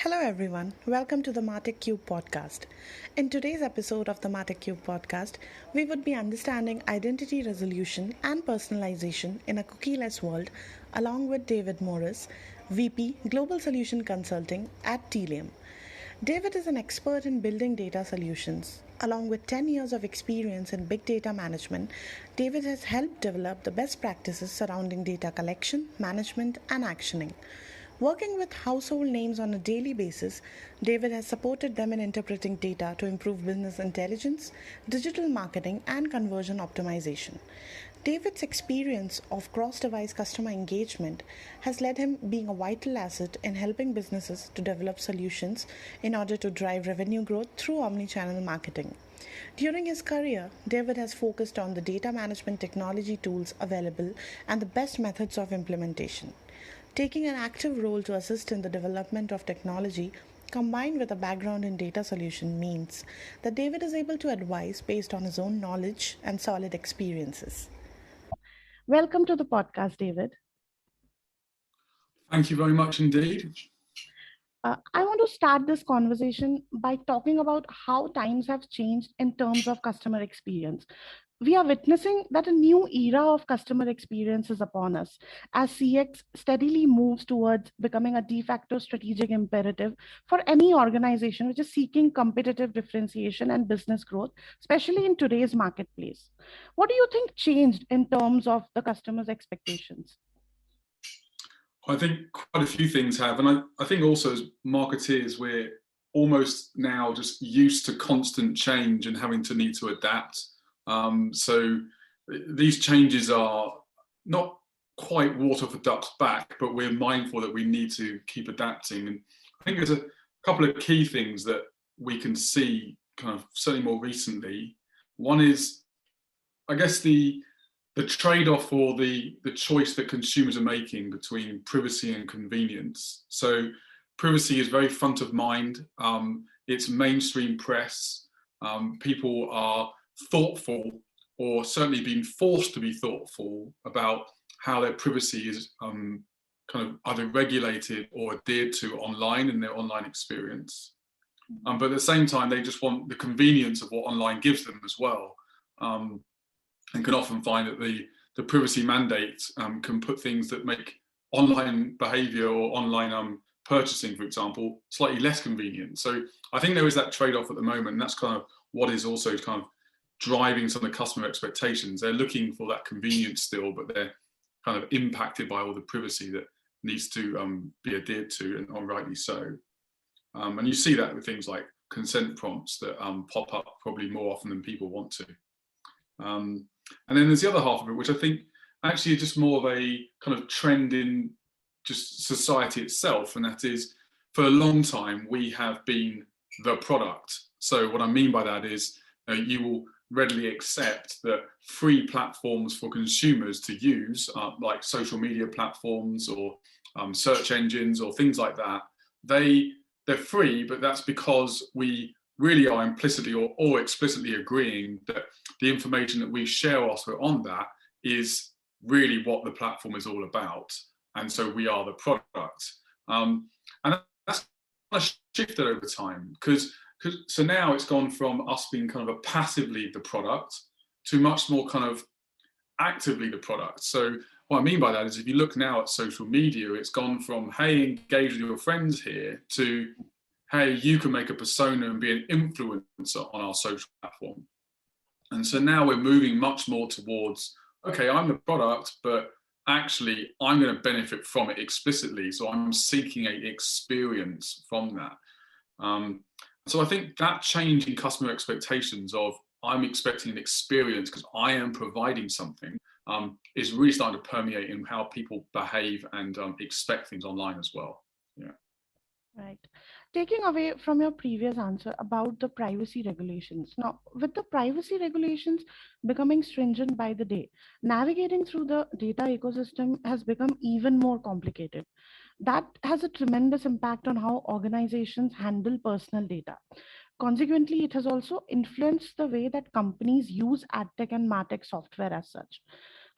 Hello, everyone. Welcome to the MarTech Cube podcast. In today's episode of the MarTech Cube podcast, we would be understanding identity resolution and personalization in a cookieless world, along with David Morris, VP Global Solution Consulting at Telium. David is an expert in building data solutions. Along with 10 years of experience in big data management, David has helped develop the best practices surrounding data collection, management, and actioning. Working with household names on a daily basis, David has supported them in interpreting data to improve business intelligence, digital marketing, and conversion optimization. David's experience of cross-device customer engagement has led him being a vital asset in helping businesses to develop solutions in order to drive revenue growth through omnichannel marketing. During his career, David has focused on the data management technology tools available and the best methods of implementation. Taking an active role to assist in the development of technology combined with a background in data solution means that David is able to advise based on his own knowledge and solid experiences. Welcome to the podcast, David. Thank you very much indeed. I want to start this conversation by talking about how times have changed in terms of customer experience. We are witnessing that a new era of customer experience is upon us as CX steadily moves towards becoming a de facto strategic imperative for any organization which is seeking competitive differentiation and business growth, especially in today's marketplace. What do you think changed in terms of the customer's expectations? I think quite a few things have, and I think also as marketeers, we're almost now just used to constant change and having to need to adapt. So these changes are not quite water for ducks back, but we're mindful that we need to keep adapting. And I think there's a couple of key things that we can see kind of certainly more recently. One is, I guess, the trade-off or the choice that consumers are making between privacy and convenience. So privacy is very front of mind. It's mainstream press. People are thoughtful, or certainly being forced to be thoughtful about how their privacy is kind of either regulated or adhered to online in their online experience. But at the same time, they just want the convenience of what online gives them as well, and can often find that the privacy mandate can put things that make online behavior or online purchasing, for example, slightly less convenient. So I think there is that trade-off at the moment, and that's kind of what is also kind of driving some of the customer expectations. They're looking for that convenience still, but they're kind of impacted by all the privacy that needs to be adhered to, and rightly so. And you see that with things like consent prompts that pop up probably more often than people want to. And then there's the other half of it, which I think actually is just more of a kind of trend in just society itself, and that is, for a long time we have been the product. So what I mean by that is you will readily accept that free platforms for consumers to use, like social media platforms or search engines or things like that, they're free, but that's because we really are implicitly or explicitly agreeing that the information that we share also on that is really what the platform is all about. And so we are the product. And that's kind of shifted over time, because so now it's gone from us being kind of a passively the product to much more kind of actively the product. So what I mean by that is, if you look now at social media, it's gone from, hey, engage with your friends here, to, hey, you can make a persona and be an influencer on our social platform. And so now we're moving much more towards, okay, I'm the product, but actually I'm going to benefit from it explicitly. So I'm seeking an experience from that. So I think that change in customer expectations of, I'm expecting an experience because I am providing something, is really starting to permeate in how people behave and expect things online as well. Yeah. Right. Taking away from your previous answer about the privacy regulations. Now, with the privacy regulations becoming stringent by the day, navigating through the data ecosystem has become even more complicated. That has a tremendous impact on how organizations handle personal data. Consequently, it has also influenced the way that companies use AdTech and MarTech software as such.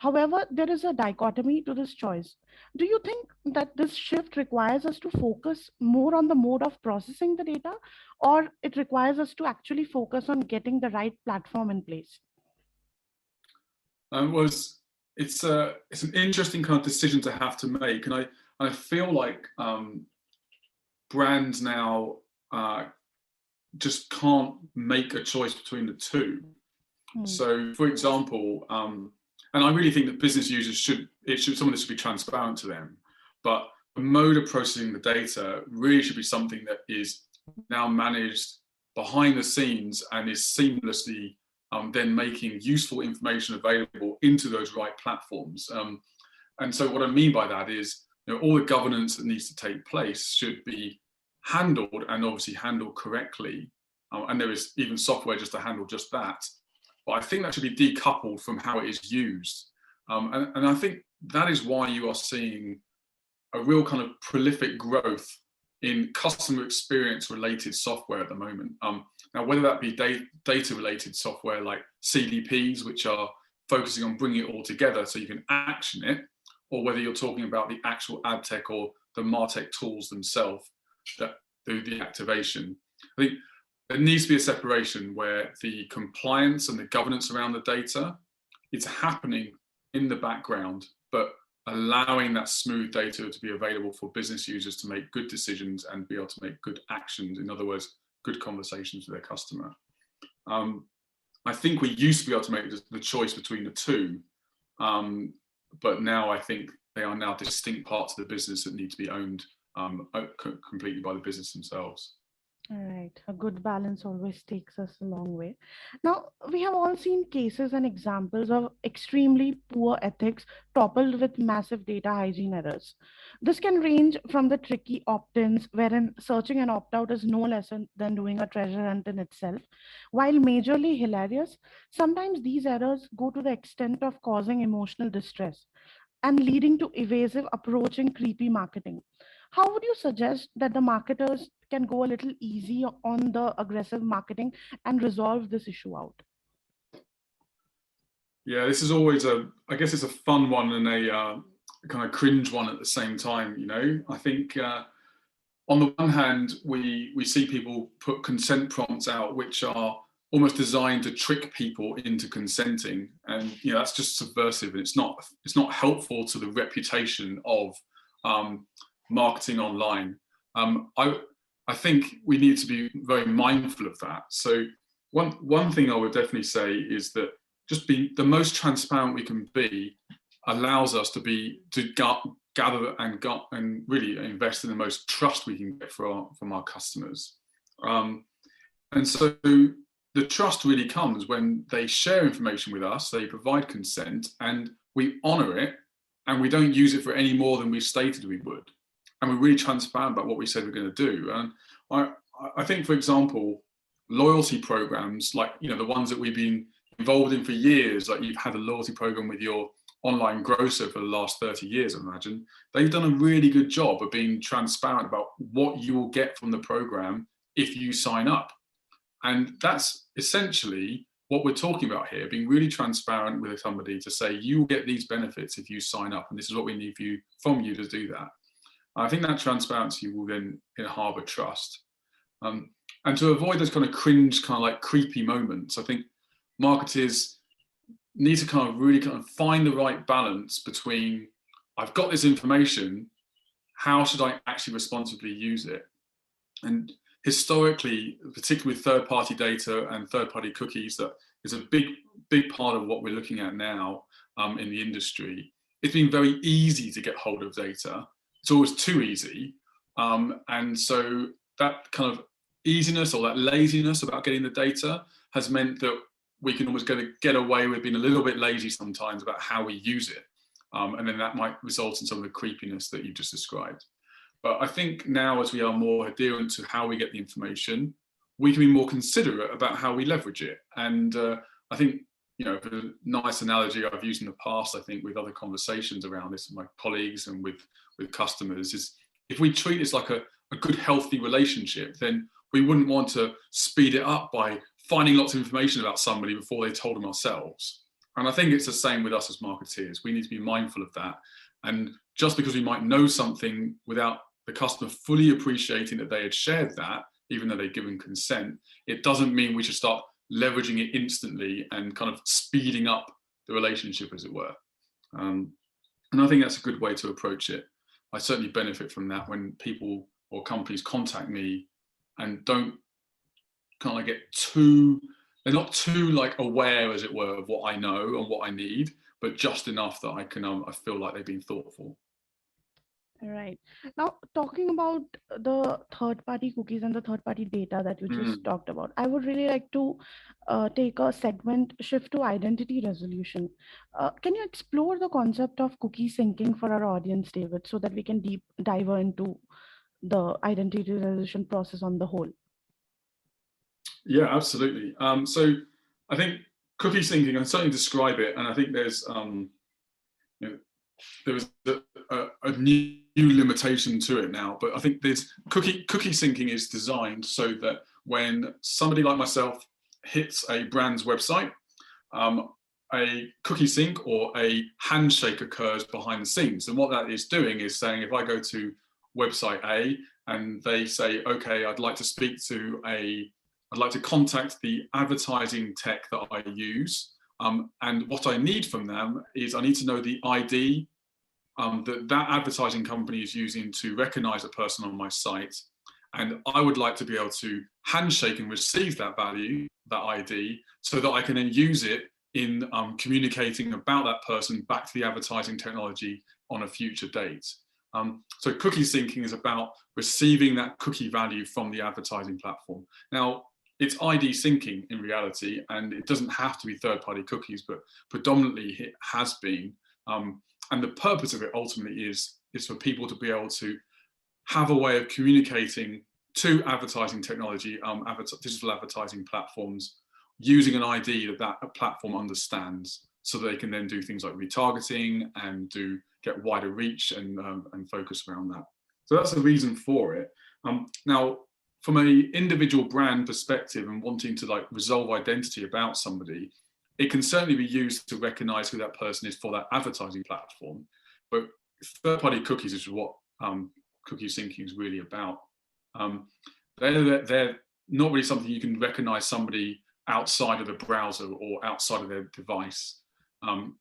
However, there is a dichotomy to this choice. Do you think that this shift requires us to focus more on the mode of processing the data, or it requires us to actually focus on getting the right platform in place? Was it's an interesting kind of decision to have to make, and I feel like brands now just can't make a choice between the two. So, for example, and I really think that business users should something that should be transparent to them, but the mode of processing the data really should be something that is now managed behind the scenes and is seamlessly then making useful information available into those right platforms. And so what I mean by that is, all the governance that needs to take place should be handled, and obviously handled correctly. And there is even software just to handle just that. But I think that should be decoupled from how it is used. And I think that is why you are seeing a real kind of prolific growth in customer experience related software at the moment. Now, whether that be data related software like CDPs, which are focusing on bringing it all together so you can action it, or whether you're talking about the actual ad tech or the MarTech tools themselves that do the activation. I think there needs to be a separation where the compliance and the governance around the data, it's happening in the background, but allowing that smooth data to be available for business users to make good decisions and be able to make good actions. In other words, good conversations with their customer. I think we used to be able to make the choice between the two, but now I think they are now distinct parts of the business that need to be owned completely by the business themselves. All right, a good balance always takes us a long way. Now, we have all seen cases and examples of extremely poor ethics toppled with massive data hygiene errors. This can range from the tricky opt-ins, wherein searching an opt-out is no less than doing a treasure hunt in itself. While majorly hilarious, sometimes these errors go to the extent of causing emotional distress and leading to evasive, approaching creepy marketing. How would you suggest that the marketers can go a little easy on the aggressive marketing and resolve this issue out? Yeah, this is always I guess it's a fun one and a kind of cringe one at the same time. I think on the one hand, we see people put consent prompts out which are almost designed to trick people into consenting, and that's just subversive, and it's not helpful to the reputation of marketing online. I think we need to be very mindful of that. So one thing I would definitely say is that just be the most transparent we can be allows us to gather and really invest in the most trust we can get from our customers. And so the trust really comes when they share information with us, they provide consent, and we honor it, and we don't use it for any more than we stated we would. And we're really transparent about what we said we're going to do. And I think, for example, loyalty programs like the ones that we've been involved in for years, like you've had a loyalty program with your online grocer for the last 30 years, I imagine, they've done a really good job of being transparent about what you will get from the program if you sign up. And that's essentially what we're talking about here, being really transparent with somebody to say, you will get these benefits if you sign up, and this is what we need from you to do that. I think that transparency will then harbour trust. And to avoid those kind of cringe, kind of like creepy moments, I think marketers need to kind of really kind of find the right balance between, I've got this information, how should I actually responsibly use it? And historically, particularly with third-party data and third-party cookies, that is a big part of what we're looking at now in the industry. It's been very easy to get hold of data. It's always too easy. And so that kind of easiness or that laziness about getting the data has meant that we can almost get away with being a little bit lazy sometimes about how we use it. And then that might result in some of the creepiness that you just described. But I think now, as we are more adherent to how we get the information, we can be more considerate about how we leverage it. And I think, a nice analogy I've used in the past, I think with other conversations around this with my colleagues and with customers, is if we treat this like a good, healthy relationship, then we wouldn't want to speed it up by finding lots of information about somebody before they told them ourselves. And I think it's the same with us as marketeers. We need to be mindful of that. And just because we might know something without the customer fully appreciating that they had shared that, even though they'd given consent, it doesn't mean we should start leveraging it instantly and kind of speeding up the relationship, as it were. And I think that's a good way to approach it. I certainly benefit from that when people or companies contact me and don't kind of get they're not too like aware, as it were, of what I know and what I need, but just enough that I can, I feel like they've been thoughtful. Right. Now, talking about the third-party cookies and the third-party data that you just talked about, I would really like to take a segment shift to identity resolution. Can you explore the concept of cookie syncing for our audience, David, so that we can dive into the identity resolution process on the whole? Yeah, absolutely. So I think cookie syncing, I can certainly describe it, and I think there's there was a new limitation to it now, but I think there's cookie syncing is designed so that when somebody like myself hits a brand's website, a cookie sync or a handshake occurs behind the scenes. And what that is doing is saying, if I go to website A and they say, okay, I'd like to contact the advertising tech that I use. And what I need from them is I need to know the ID that advertising company is using to recognize a person on my site. And I would like to be able to handshake and receive that value, that ID, so that I can then use it in communicating about that person back to the advertising technology on a future date. So cookie syncing is about receiving that cookie value from the advertising platform. Now, it's ID syncing in reality, and it doesn't have to be third-party cookies, but predominantly it has been. And the purpose of it ultimately is for people to be able to have a way of communicating to advertising technology, digital advertising platforms, using an ID that platform understands, so they can then do things like retargeting and get wider reach and focus around that. So that's the reason for it. Now, from an individual brand perspective and wanting to resolve identity about somebody, it can certainly be used to recognize who that person is for that advertising platform. But third-party cookies is what cookie syncing is really about. They're not really something you can recognize somebody outside of the browser or outside of their device.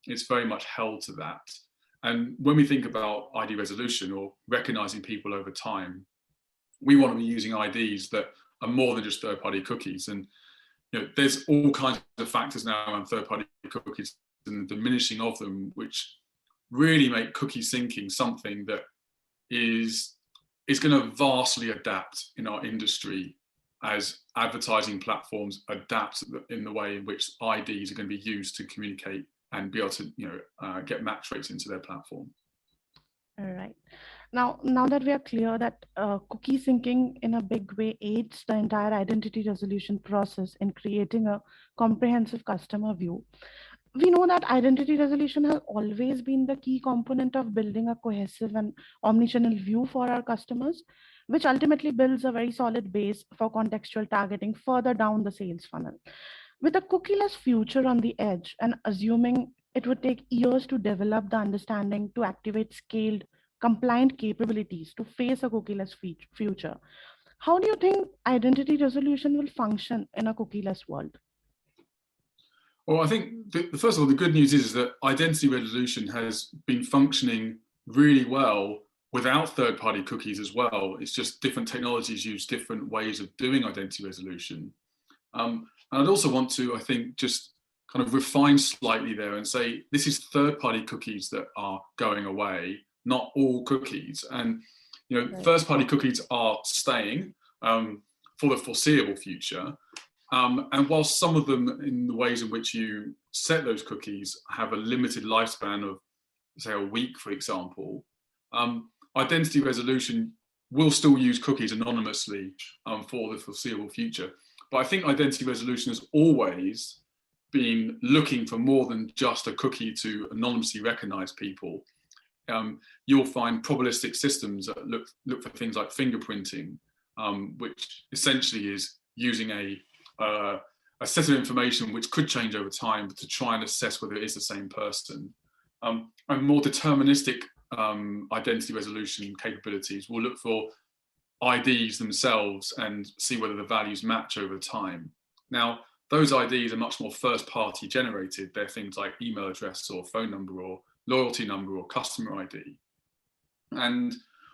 It's very much held to that. And when we think about ID resolution or recognizing people over time, we want to be using IDs that are more than just third-party cookies. And there's all kinds of factors now around third-party cookies and the diminishing of them, which really make cookie syncing something that is going to vastly adapt in our industry as advertising platforms adapt in the way in which IDs are going to be used to communicate and be able to get match rates into their platform. All right. Now that we are clear that cookie syncing in a big way aids the entire identity resolution process in creating a comprehensive customer view, we know that identity resolution has always been the key component of building a cohesive and omnichannel view for our customers, which ultimately builds a very solid base for contextual targeting further down the sales funnel. With a cookieless future on the edge, and assuming it would take years to develop the understanding to activate scaled compliant capabilities to face a cookieless future, how do you think identity resolution will function in a cookieless world? Well, I think first of all, the good news is that identity resolution has been functioning really well without third-party cookies as well. It's just different technologies use different ways of doing identity resolution. And I'd also want to, I think, just kind of refine slightly there and say this is third-party cookies that are going away, not all cookies. And right. First-party cookies are staying for the foreseeable future. And whilst some of them, in the ways in which you set those cookies, have a limited lifespan of, say, a week, for example, identity resolution will still use cookies anonymously for the foreseeable future. But I think identity resolution has always been looking for more than just a cookie to anonymously recognize people. You'll find probabilistic systems that look for things like fingerprinting, which essentially is using a a set of information which could change over time, but to try and assess whether it is the same person. And more deterministic identity resolution capabilities will look for IDs themselves and see whether the values match over time. Now, those IDs are much more first-party generated. They're things like email address or phone number or loyalty number or customer ID. And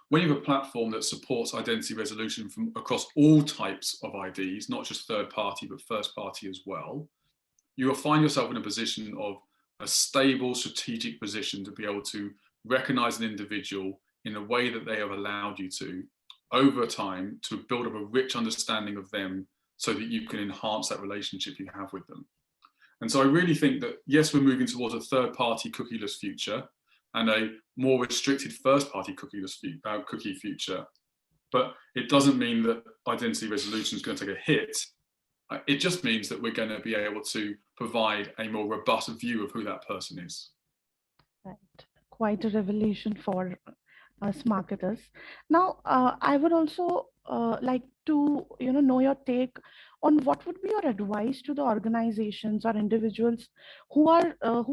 when you have a platform that supports identity resolution from across all types of IDs, not just third-party, but first-party as well, you will find yourself in a position of a stable strategic position to be able to recognize an individual in a way that they have allowed you to over time to build up a rich understanding of them so that you can enhance that relationship you have with them. And so I really think that, yes, we're moving towards a third-party cookieless future and a more restricted first-party cookie future, but it doesn't mean that identity resolution is going to take a hit. It just means that we're going to be able to provide a more robust view of who that person is. Right. Quite a revelation for us marketers. Now, I would also like to know your take on what would be your advice to the organizations or individuals who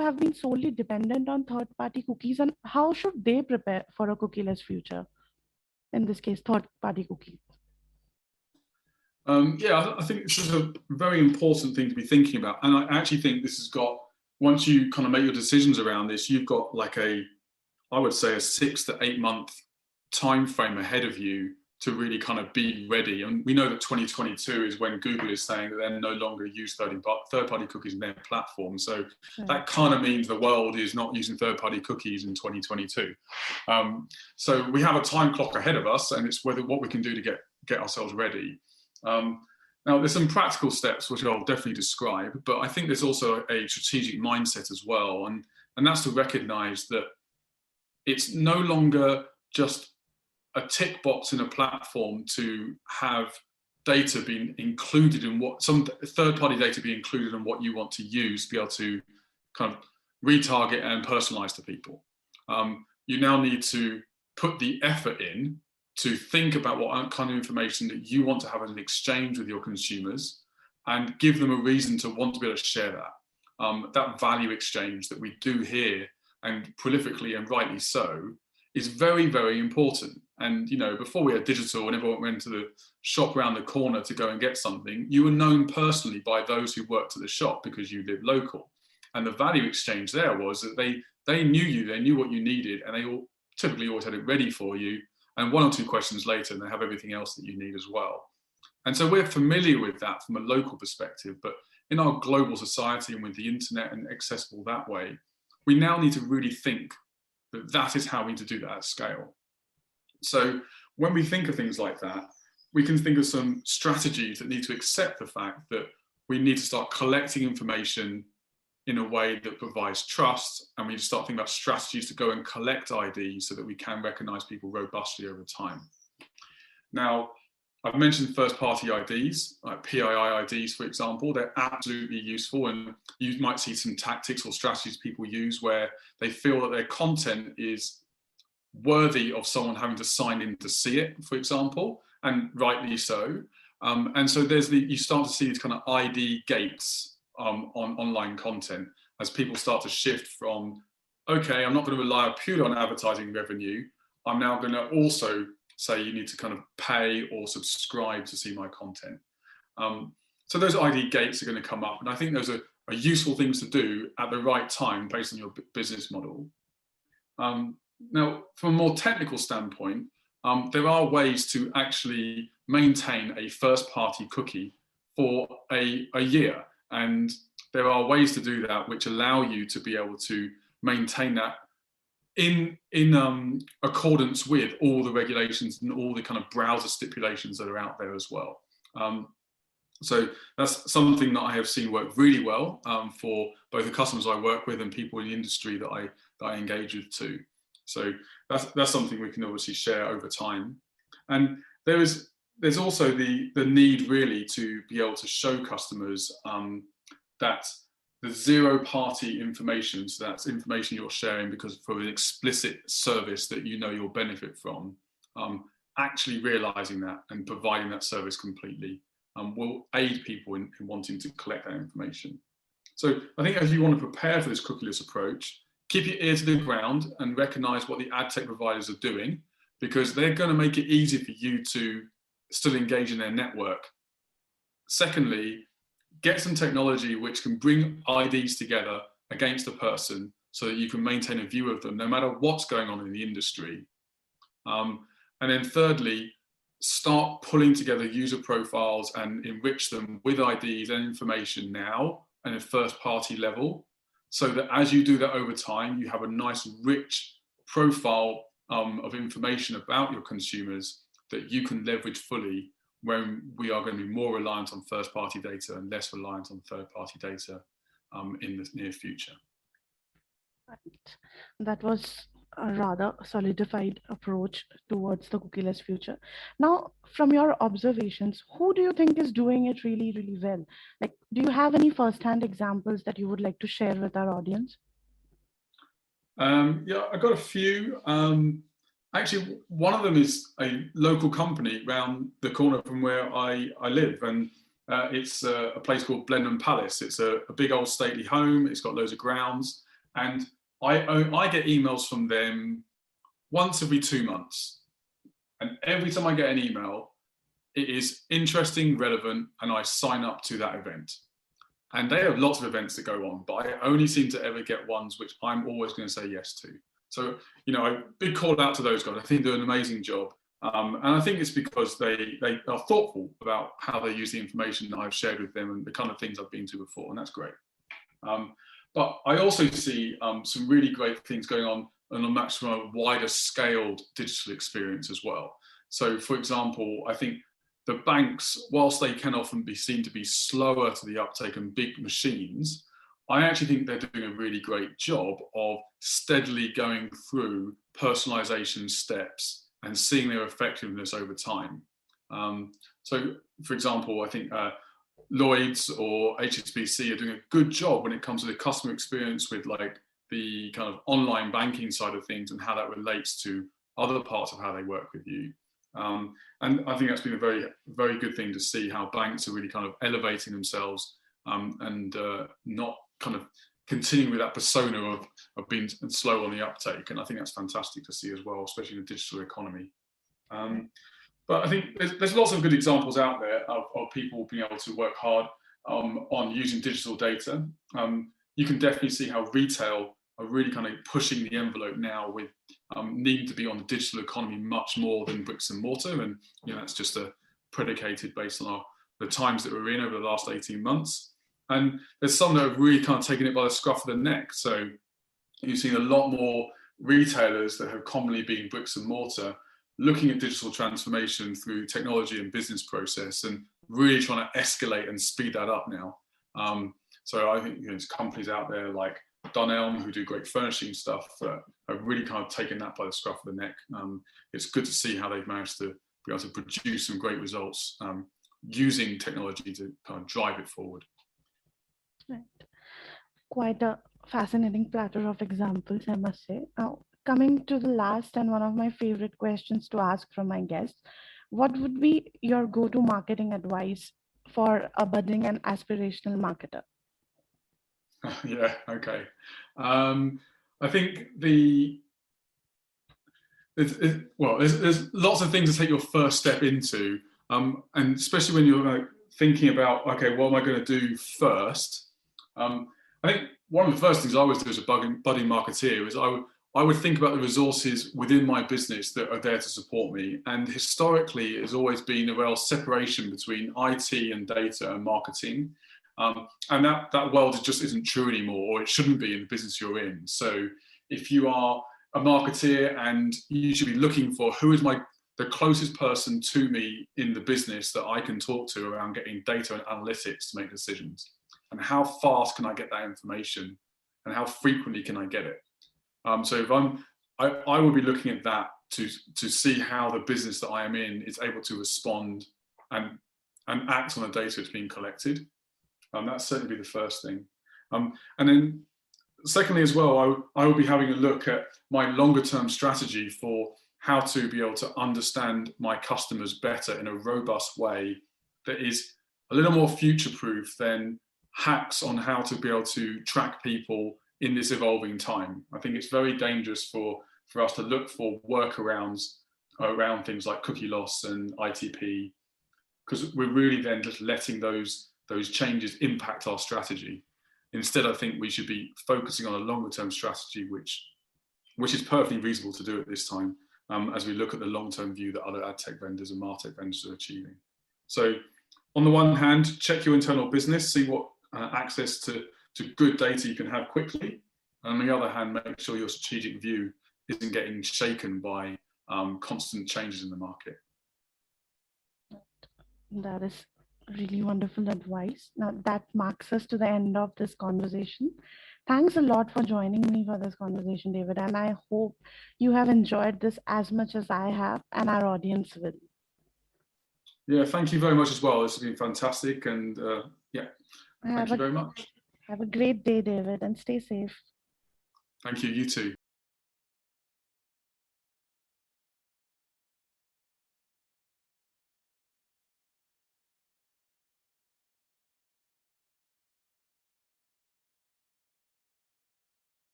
have been solely dependent on third-party cookies, and how should they prepare for a cookieless future? In this case, third-party cookies. Yeah, I think this is a very important thing to be thinking about. And I actually think this has got, once you kind of make your decisions around this, you've got like I would say a 6 to 8 month time frame ahead of you to really kind of be ready. And we know that 2022 is when Google is saying that they're no longer use third-party cookies in their platform. So that kind of means the world is not using third-party cookies in 2022. So we have a time clock ahead of us, and it's what we can do to get ourselves ready. Now, there's some practical steps which I'll definitely describe, but I think there's also a strategic mindset as well, and that's to recognize that it's no longer just a tick box in a platform to have data being included in some third-party data be included in what you want to use to be able to kind of retarget and personalize to people. You now need to put the effort in to think about what kind of information that you want to have as an exchange with your consumers and give them a reason to want to be able to share that. That value exchange that we do here, and prolifically and rightly so, is very, very important. And before we had digital and everyone went to the shop around the corner to go and get something, you were known personally by those who worked at the shop because you lived local. And the value exchange there was that they knew you, they knew what you needed, and they typically always had it ready for you. And 1 or 2 questions later, and they have everything else that you need as well. And so we're familiar with that from a local perspective, but in our global society and with the internet and accessible that way, we now need to really think that that is how we need to do that at scale. So when we think of things like that, we can think of some strategies that need to accept the fact that we need to start collecting information in a way that provides trust, and we need to start thinking about strategies to go and collect IDs so that we can recognize people robustly over time. Now, I've mentioned first-party IDs, like PII IDs, for example. They're absolutely useful, and you might see some tactics or strategies people use where they feel that their content is worthy of someone having to sign in to see it, for example, and rightly so. And so you start to see these kind of ID gates on online content as people start to shift from, okay, I'm not going to rely purely on advertising revenue. I'm now going to also say you need to kind of pay or subscribe to see my content. So those ID gates are going to come up, and I think those are useful things to do at the right time based on your business model. Now, from a more technical standpoint, there are ways to actually maintain a first-party cookie for a year. And there are ways to do that which allow you to be able to maintain that in accordance with all the regulations and all the kind of browser stipulations that are out there as well. So that's something that I have seen work really well for both the customers I work with and people in the industry that I engage with too. So that's something we can obviously share over time. And there's also the need really to be able to show customers that the zero-party information, so that's information you're sharing because for an explicit service that you'll benefit from, actually realizing that and providing that service completely. will aid people in wanting to collect that information. So I think as you want to prepare for this cookieless approach, keep your ear to the ground and recognize what the ad tech providers are doing, because they're going to make it easy for you to still engage in their network. Secondly, get some technology which can bring IDs together against a person so that you can maintain a view of them no matter what's going on in the industry. And then thirdly, start pulling together user profiles and enrich them with IDs and information now at a first party level, so that as you do that over time, you have a nice rich profile of information about your consumers that you can leverage fully when we are going to be more reliant on first party data and less reliant on third party data in the near future. Right. That was a rather solidified approach towards the cookieless future. Now, from your observations, who do you think is doing it really, really well? Like, do you have any first-hand examples that you would like to share with our audience? Yeah, I got a few. Actually, one of them is a local company around the corner from where I live, and it's a place called Blenheim Palace. It's a big old stately home. It's got loads of grounds, and I get emails from them once every 2 months, and every time I get an email, it is interesting, relevant, and I sign up to that event. And they have lots of events that go on, but I only seem to ever get ones which I'm always going to say yes to. So, you know, a big call out to those guys. I think they do an amazing job. And I think it's because they are thoughtful about how they use the information that I've shared with them and the kind of things I've been to before, and that's great. But I also see some really great things going on a much more wider scaled digital experience as well. So, for example, I think the banks, whilst they can often be seen to be slower to the uptake and big machines, I actually think they're doing a really great job of steadily going through personalization steps and seeing their effectiveness over time. So, for example, I think Lloyds or HSBC are doing a good job when it comes to the customer experience with like the kind of online banking side of things and how that relates to other parts of how they work with you. And I think that's been a very, very good thing to see how banks are really kind of elevating themselves and not kind of continuing with that persona of being slow on the uptake. And I think that's fantastic to see as well, especially in the digital economy. But I think there's lots of good examples out there of people being able to work hard on using digital data. You can definitely see how retail are really kind of pushing the envelope now with needing to be on the digital economy much more than bricks and mortar. And you know, that's just predicated based on the times that we're in over the last 18 months. And there's some that have really kind of taken it by the scruff of the neck. So you've seen a lot more retailers that have commonly been bricks and mortar looking at digital transformation through technology and business process and really trying to escalate and speed that up now. So I think there's companies out there like Dunelm who do great furnishing stuff that have really kind of taken that by the scruff of the neck. It's good to see how they've managed to be able to produce some great results using technology to kind of drive it forward. Right. Quite a fascinating platter of examples, I must say. Now, coming to the last and one of my favorite questions to ask from my guests, what would be your go-to marketing advice for a budding and aspirational marketer? Yeah, okay. I think there's lots of things to take your first step into, and especially when you're thinking about, okay, what am I going to do first? I think one of the first things I always do as a budding marketeer is I would think about the resources within my business that are there to support me. And historically, it has always been a real separation between IT and data and marketing. And that world just isn't true anymore, or it shouldn't be in the business you're in. So if you are a marketeer, and you should be looking for who is the closest person to me in the business that I can talk to around getting data and analytics to make decisions, and how fast can I get that information, and how frequently can I get it. So if I will be looking at that to see how the business that I am in is able to respond and act on the data that's being collected. That's certainly be the first thing. And then secondly as well, I will be having a look at my longer term strategy for how to be able to understand my customers better in a robust way that is a little more future-proof than hacks on how to be able to track people in this evolving time. I think it's very dangerous for us to look for workarounds around things like cookie loss and ITP, because we're really then just letting those changes impact our strategy. Instead, I think we should be focusing on a longer term strategy, which is perfectly reasonable to do at this time, as we look at the long-term view that other ad tech vendors and MarTech vendors are achieving. So on the one hand, check your internal business, see what access to good data you can have quickly. And on the other hand, make sure your strategic view isn't getting shaken by constant changes in the market. That is really wonderful advice. Now that marks us to the end of this conversation. Thanks a lot for joining me for this conversation, David. And I hope you have enjoyed this as much as I have and our audience will. Yeah, thank you very much as well. This has been fantastic. And yeah, thank you very much. Have a great day, David, and stay safe. Thank you. You too.